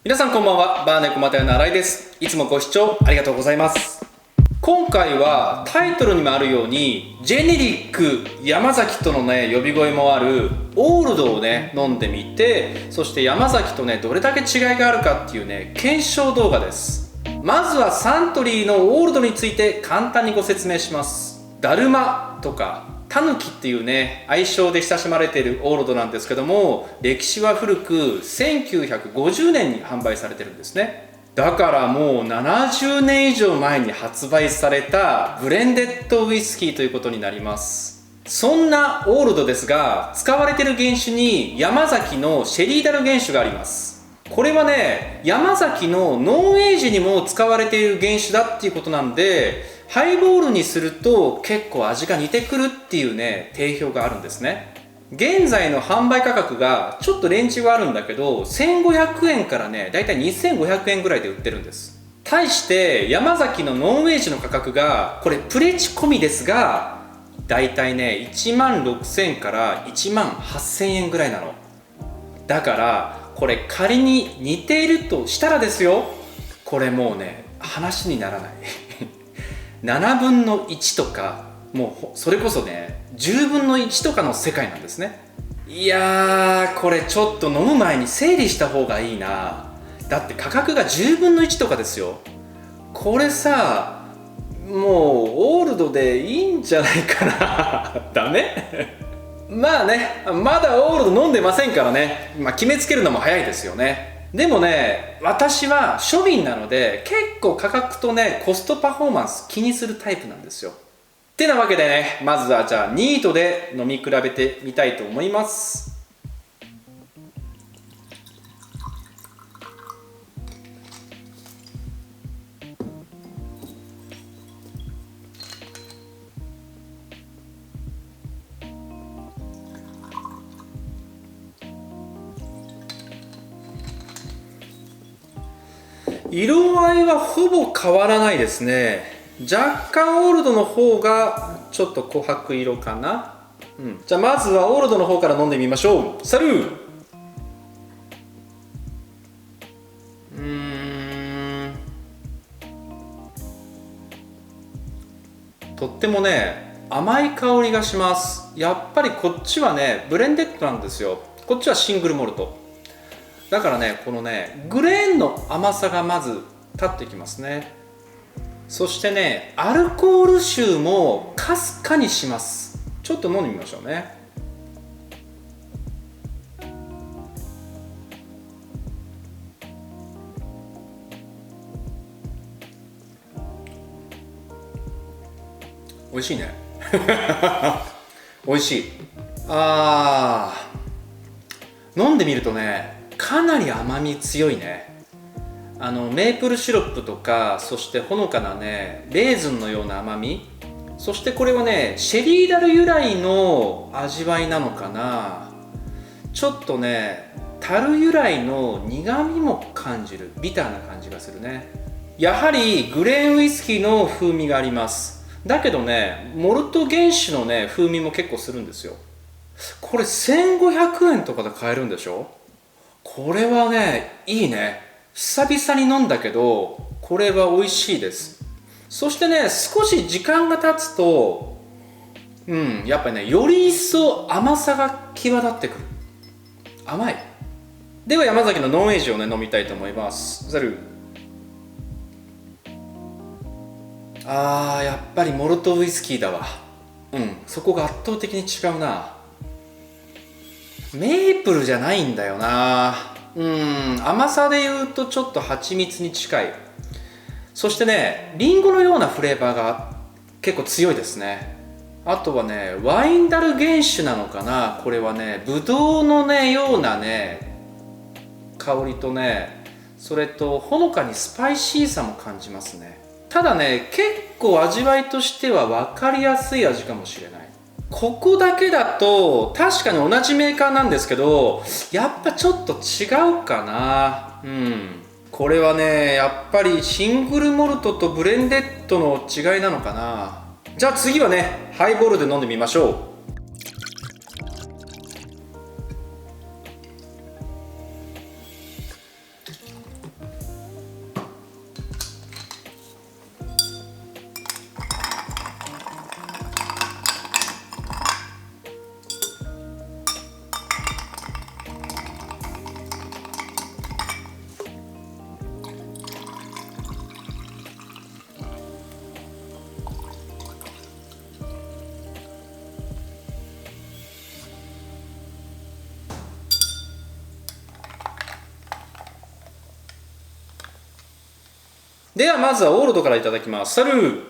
皆さんこんばんは。バーネコマタヤの新井です。いつもご視聴ありがとうございます。今回はタイトルにもあるようにジェネリック山崎とのね呼び声もあるオールドをね飲んでみて、そして山崎とねどれだけ違いがあるかっていうね検証動画です。まずはサントリーのオールドについて簡単にご説明します。だるまとかタヌキっていうね愛称で親しまれているオールドなんですけども、歴史は古く1950年に販売されてるんですね。だからもう70年以上前に発売されたブレンデッドウイスキーということになります。そんなオールドですが、使われている原酒に山崎のシェリーダル原酒があります。これはね山崎のノンエイジにも使われている原酒だっていうことなんで、ハイボールにすると結構味が似てくるっていうね定評があるんですね。現在の販売価格がちょっとレンジはあるんだけど、1500円からねだいたい2500円ぐらいで売ってるんです。対して山崎のノンエイジの価格がこれプレチ込みですが、だいたいね1万6000円から1万8000円ぐらいなの。だからこれ仮に似ているとしたらですよ、これもうね話にならない7分の1とか、もうそれこそね10分の1とかの世界なんですね。いやーこれちょっと飲む前に整理した方がいいな。だって価格が10分の1とかですよ。これさもうオールドでいいんじゃないかなダメまあね、まだオールド飲んでませんからね、決めつけるのも早いですよね。でもね私は庶民なので結構価格とねコストパフォーマンス気にするタイプなんですよ。ってなわけでね、まずはじゃあニートで飲み比べてみたいと思います。色合いはほぼ変わらないですね。若干オールドの方がちょっと琥珀色かな。じゃあまずはオールドの方から飲んでみましょう。サルー。とってもね甘い香りがします。やっぱりこっちはねブレンデッドなんですよ。こっちはシングルモルトだからね、このねグレーンの甘さがまず立ってきますね。そしてねアルコール臭もかすかにします。ちょっと飲んでみましょうね。美味しいね美味しい。飲んでみるとねかなり甘み強いね。メープルシロップとか、そしてほのかなねレーズンのような甘み、そしてこれはねシェリーダル由来の味わいなのかな。ちょっとね樽由来の苦みも感じる、ビターな感じがするね。やはりグレーンウイスキーの風味があります。だけどねモルト原酒のね風味も結構するんですよ。これ1500円とかで買えるんでしょ。これはねいいね。久々に飲んだけどこれは美味しいです。そしてね少し時間が経つとやっぱりねより一層甘さが際立ってくる。甘い。では山崎のノンエイジをね飲みたいと思います。ザルやっぱりモルトウイスキーだわ。そこが圧倒的に違うな。メープルじゃないんだよな。甘さで言うとちょっと蜂蜜に近い。そしてねリンゴのようなフレーバーが結構強いですね。あとはねワインダル原酒なのかな。これはねブドウのねようなね香りとね、それとほのかにスパイシーさも感じますね。ただね結構味わいとしては分かりやすい味かもしれない。ここだけだと確かに同じメーカーなんですけど、やっぱちょっと違うかな。これはねやっぱりシングルモルトとブレンデッドの違いなのかな。じゃあ次はねハイボールで飲んでみましょう。ではまずはオールドからいただきます。サルー。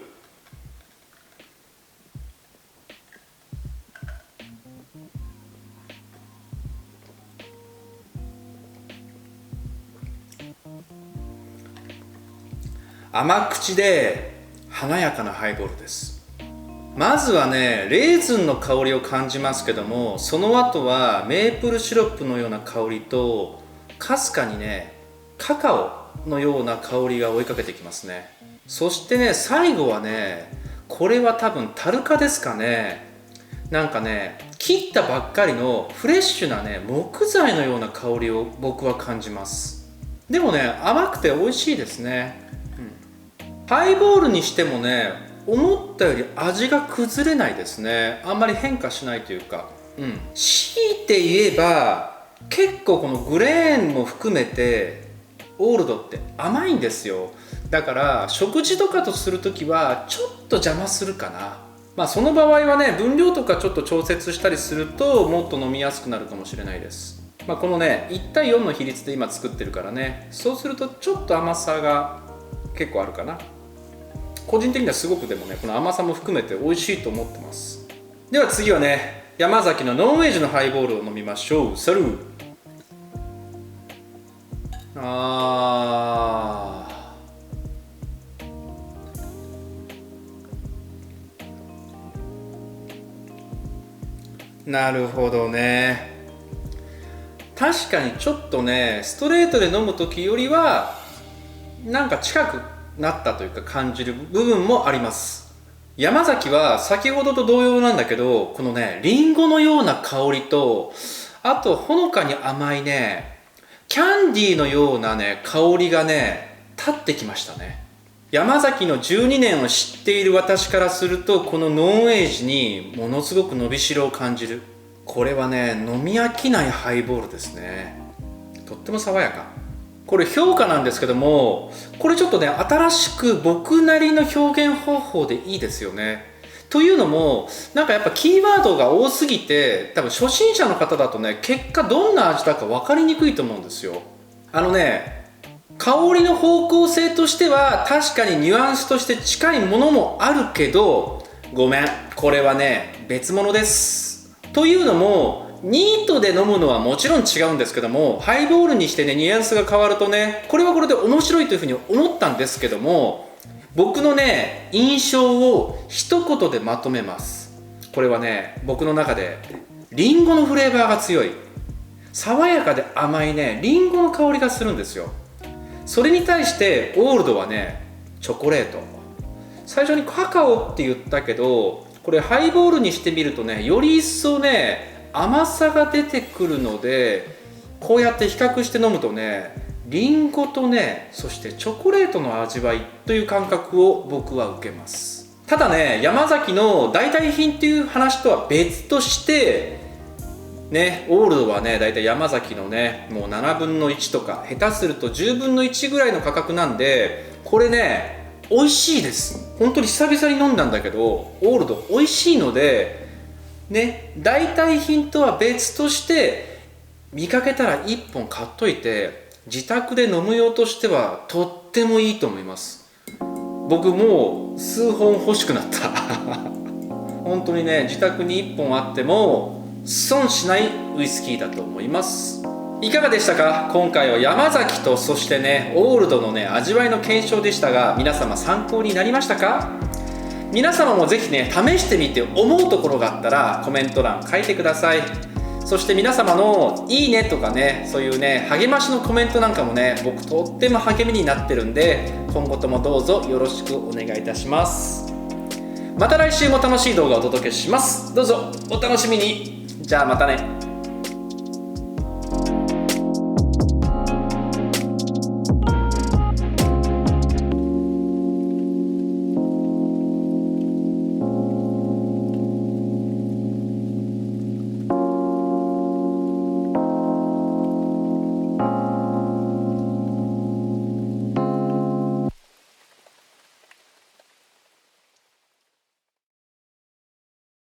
甘口で華やかなハイボールです。まずはね、レーズンの香りを感じますけども、その後はメープルシロップのような香りと、かすかにね、カカオのような香りが追いかけてきますね。そしてね、最後はね、これは多分タルカですかね。なんかね、切ったばっかりのフレッシュなね、木材のような香りを僕は感じます。でもね、甘くて美味しいですね。ハイボールにしてもね、思ったより味が崩れないですね。あんまり変化しないというか、強いて言えば結構このグレーンも含めてオールドって甘いんですよ。だから食事とかとするときはちょっと邪魔するかな。まあその場合はね、分量とかちょっと調節したりするともっと飲みやすくなるかもしれないです。まあ、このね1対4の比率で今作ってるからね、そうするとちょっと甘さが結構あるかな。個人的にはすごくでもね、この甘さも含めて美味しいと思ってます。では次はね、山崎のノンウェージのハイボールを飲みましょう。サルー。なるほどね。確かにちょっとね、ストレートで飲む時よりはなんか近くなったというか感じる部分もあります。山崎は先ほどと同様なんだけど、このねリンゴのような香りと、あとほのかに甘いねキャンディーのようなね香りがね立ってきましたね。山崎の12年を知っている私からすると、このノンエイジにものすごく伸びしろを感じる。これはね飲み飽きないハイボールですね。とっても爽やか。これ評価なんですけども、これちょっとね新しく僕なりの表現方法でいいですよね。というのもなんかやっぱキーワードが多すぎて、多分初心者の方だとね結果どんな味だか分かりにくいと思うんですよ。香りの方向性としては確かにニュアンスとして近いものもあるけど、ごめん、これはね別物です。というのもニートで飲むのはもちろん違うんですけども、ハイボールにしてねニュアンスが変わるとね、これはこれで面白いというふうに思ったんですけども、僕のね印象を一言でまとめます。これはね、僕の中でリンゴのフレーバーが強い、爽やかで甘いねリンゴの香りがするんですよ。それに対してオールドはねチョコレート。最初にカカオって言ったけど、これハイボールにしてみるとねより一層ね甘さが出てくるので、こうやって比較して飲むとねリンゴとね、そしてチョコレートの味わいという感覚を僕は受けます。ただね、山崎の代替品っていう話とは別としてね、オールドはねだいたい山崎のねもう7分の1とか下手すると10分の1ぐらいの価格なんで、これね美味しいです。本当に久々に飲んだんだけどオールド美味しいのでね、代替品とは別として見かけたら1本買っといて自宅で飲む用としてはとってもいいと思います。僕もう数本欲しくなった本当にね、自宅に1本あっても損しないウイスキーだと思います。いかがでしたか？今回は山崎とそしてねオールドのね味わいの検証でしたが、皆様参考になりましたか？皆様もぜひね試してみて思うところがあったらコメント欄書いてください。そして皆様のいいねとかね、そういうね励ましのコメントなんかもね僕とっても励みになってるんで、今後ともどうぞよろしくお願いいたします。また来週も楽しい動画をお届けします。どうぞお楽しみに。じゃあまたね。